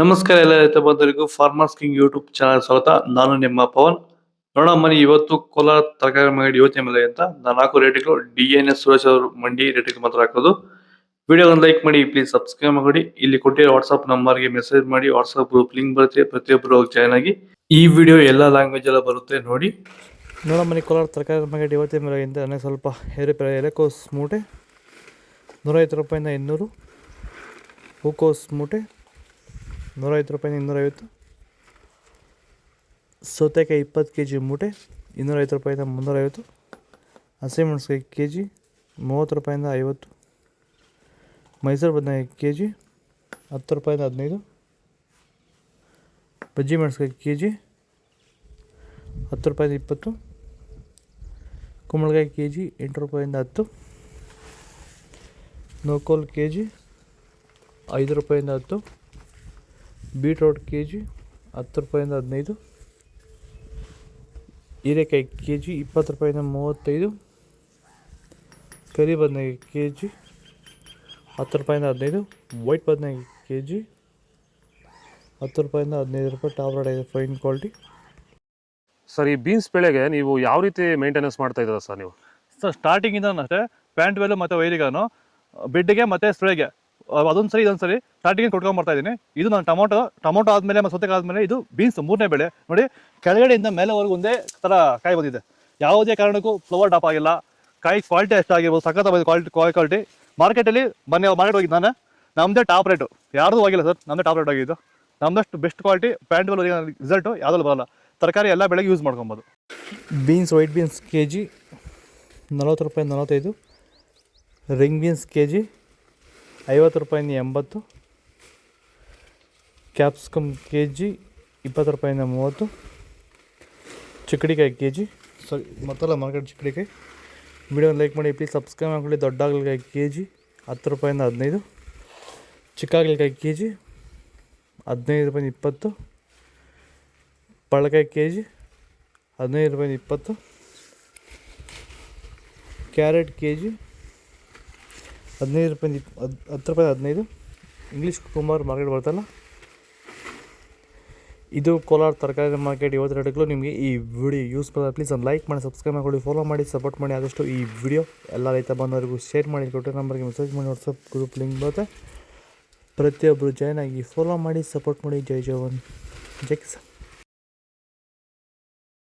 ನಮಸ್ಕಾರ ಎಲ್ಲ ರೈತ ಬಂಧುಗಳಿಗೂ ಫಾರ್ಮರ್ಸ್ ಕಿಂಗ್ ಯೂಟ್ಯೂಬ್ ಚಾನಲ್ ಸ್ವಾಗತ. ನಾನು ನಿಮ್ಮ ಪವನ್. ನೋಡೋಣ ಮನಿ ಇವತ್ತು ಕೋಲಾರ ತರಕಾರಿ ಮಂಡಿ ಯೋಚನೆ ಮೇಲೆ ಅಂತ ನಾನು ಹಾಕೋ ರೇಟ್ಗಳು DNS ಸುರೇಶ್ ಅವರು ಮಂಡಿ ರೇಟ್ಗೆ ಮಾತ್ರ ಹಾಕೋದು. ವಿಡಿಯೋ ಒಂದು ಲೈಕ್ ಮಾಡಿ, ಪ್ಲೀಸ್ ಸಬ್ಸ್ಕ್ರೈಬ್ ಮಾಡಿ. ಇಲ್ಲಿ ಕೊಟ್ಟಿರೋ ವಾಟ್ಸ್ಆಪ್ ನಂಬರ್ಗೆ ಮೆಸೇಜ್ ಮಾಡಿ, ವಾಟ್ಸ್ಆಪ್ ಗ್ರೂಪ್ ಲಿಂಕ್ ಬರುತ್ತೆ, ಪ್ರತಿಯೊಬ್ಬರು ಜಾಯ್ನ್ ಆಗಿ. ಈ ವಿಡಿಯೋ ಎಲ್ಲ ಲ್ಯಾಂಗ್ವೇಜ್ ಎಲ್ಲ ಬರುತ್ತೆ ನೋಡಿ. ನೋಡೋ ಮನಿ ಕೋಲಾರ ತರಕಾರಿ ಮಂಡಿ ಯೋಚನೆ ಮೇಲೆ ಅಂತ ಸ್ವಲ್ಪ ಎಲೆಕೋಸ್ ಮೂಟೆ 150 ರೂಪಾಯಿಂದ 200, ಹೂಕೋಸ್ ಮೂಟೆ 150 ರೂಪಾಯಿಂದ 250, ಸೌತೆಕಾಯಿ 20 kg ಮೂಟೆ 250 ರೂಪಾಯಿಂದ 350, ಹಸಿಮೆಣಸಿಕಾಯಿ kg 30 ರೂಪಾಯಿಂದ 50, ಮೈಸೂರು ಬದನೆಕಾಯಿ kg 10 ರೂಪಾಯಿಂದ 15, ಬಜ್ಜಿ ಮೆಣಸಿಕಾಯಿ kg 10 ರೂಪಾಯಿಂದ 20, ಕುಂಬಳಕಾಯಿ kg 8 ರೂಪಾಯಿಂದ 10, ನೋಕೋಲ್ kg 5 ರೂಪಾಯಿಂದ 10, ಬೀಟ್ರೋಟ್ kg 10 ರೂಪಾಯಿಂದ 15, ಹೀರೆಕಾಯಿ kg 20 ರೂಪಾಯಿಂದ 35, ಕರಿ ಬದನೆಕಾಯಿ kg 10 ರೂಪಾಯಿಂದ 15, ವೈಟ್ ಬದನೆಕಾಯಿ kg 10 ರೂಪಾಯಿಂದ 15 ರೂಪಾಯಿ. ಟಾಪ್ ರೇಟ್ ಇದೆ, ಫೈನ್ ಕ್ವಾಲಿಟಿ. ಸರ್, ಈ ಬೀನ್ಸ್ ಬೆಳೆಗೆ ನೀವು ಯಾವ ರೀತಿ ಮೇಂಟೆನೆನ್ಸ್ ಮಾಡ್ತಾ ಇದ್ದೀರಾ ಸರ್ ನೀವು? ಸರ್, ಸ್ಟಾರ್ಟಿಂಗಿಂದ ಅಷ್ಟೇ ಪ್ಯಾಂಟ್ ವೆಲ್ಲು ಮತ್ತು ವೈರಿಗಾನು ಬೆಡ್ಗೆ ಮತ್ತು ಸ್ಪ್ರೇಗೆ ಅದೊಂದು ಸರಿ ಇದೊಂದು ಸರಿ ಸ್ಟಾರ್ಟಿಂಗ್ ಕೊಟ್ಕೊಂಡ್ಬರ್ತಾ ಇದ್ದೀನಿ. ಇದು ನಾನು ಟೊಮೊಟೊ ಆದಮೇಲೆ ಮತ್ತು ಸೌತೆಕಾಯಿ ಆದಮೇಲೆ ಇದು ಬೀನ್ಸ್ 3ನೇ ಬೆಳೆ. ನೋಡಿ, ಕೆಳಗಡೆಯಿಂದ ಮೇಲೆವರೆಗೂ ಒಂದೇ ಥರ ಕಾಯಿ ಬಂದಿದೆ. ಯಾವುದೇ ಕಾರಣಕ್ಕೂ ಫ್ಲವರ್ ಟಾಪ್ ಆಗಿಲ್ಲ. ಕಾಯಿ ಕ್ವಾಲಿಟಿ ಎಷ್ಟಾಗಿರ್ಬೋದು, ಸಖತ್ ಕ್ವಾಲಿಟಿ. ಮಾರ್ಕೆಟಲ್ಲಿ ಮಾರ್ಕೆಟ್ ಹೋಗಿದ್ದು ನಾನು, ನಮ್ಮದೇ ಟಾಪ್ ರೇಟು, ಯಾರ್ದು ಹೋಗಿಲ್ಲ ಸರ್, ನಮ್ಮದೇ ಟಾಪ್ ರೇಟ್ ಆಗಿದ್ದು. ನಮ್ಮದಷ್ಟು best quality pant well result ಯಾವುದಲ್ಲೂ ಬರೋಲ್ಲ. ತರಕಾರಿ ಎಲ್ಲ ಬೆಳೆಗೆ ಯೂಸ್ ಮಾಡ್ಕೊಬೋದು. ಬೀನ್ಸ್, ವೈಟ್ ಬೀನ್ಸ್ kg 40 ರೂಪಾಯಿಂದ 45, ರಿಂಗ್ ಬೀನ್ಸ್ kg 50 ರೂಪಾಯಿಂದ 80, ಕ್ಯಾಪ್ಸಿಕಮ್ kg 20 ರೂಪಾಯಿಂದ 30, ಚಿಕ್ಕಡಿಕಾಯಿ kg ಮತ್ತಲ್ಲ ಮಾರ್ಕೆಟ್ ಚಿಕ್ಕಡಿಕಾಯಿ. ವಿಡಿಯೋ ಲೈಕ್ ಮಾಡಿ, ಪ್ಲೀಸ್ ಸಬ್ಸ್ಕ್ರೈಬ್ ಮಾಡ್ಕೊಳ್ಳಿ. ದೊಡ್ಡ ಹಾಗಲಕಾಯಿ kg 10 ರೂಪಾಯಿಂದ 15, ಚಿಕ್ಕ ಹಾಗಲಕಾಯಿ kg 15 ರೂಪಾಯಿಂದ 20, ಪಳಕಾಯಿ kg 15 ರೂಪಾಯಿಂದ 20, ಕ್ಯಾರೆಟ್ kg 15 ರೂಪಾಯಿಂದ 10 ರೂಪಾಯಿಂದ 15, ಇಂಗ್ಲೀಷ್ ಕುಕುಂಬರ್ ಮಾರ್ಕೆಟ್ ಬರ್ತಲ್ಲ. ಇದು ಕೋಲಾರ ತರಕಾರಿ ಮಾರ್ಕೆಟ್ ಇವತ್ತು ರೇಟ್ಗಳು. ನಿಮಗೆ ಈ ವಿಡಿಯೋ ಯೂಸ್ ಮಾಡಿದ್ರೆ ಪ್ಲೀಸ್ ಒಂದು ಲೈಕ್ ಮಾಡಿ, ಸಬ್ಸ್ಕ್ರೈಬ್ ಮಾಡಿಕೊಳ್ಳಿ, ಫಾಲೋ ಮಾಡಿ, ಸಪೋರ್ಟ್ ಮಾಡಿ. ಆದಷ್ಟು ಈ ವಿಡಿಯೋ ಎಲ್ಲ ರೈತ ಬಂದವರಿಗೂ ಶೇರ್ ಮಾಡಿ, ಕೊಟ್ಟರೆ ನಂಬರ್ಗೆ ಮೆಸೇಜ್ ಮಾಡಿ, ವಾಟ್ಸಪ್ ಗ್ರೂಪ್ ಲಿಂಕ್ ಬರುತ್ತೆ, ಪ್ರತಿಯೊಬ್ಬರು ಜಾಯ್ನ್ ಆಗಿ ಫಾಲೋ ಮಾಡಿ, ಸಪೋರ್ಟ್ ಮಾಡಿ. ಜೈ ಜವಾನ್, ಜೈ ಕಿಸಾನ್.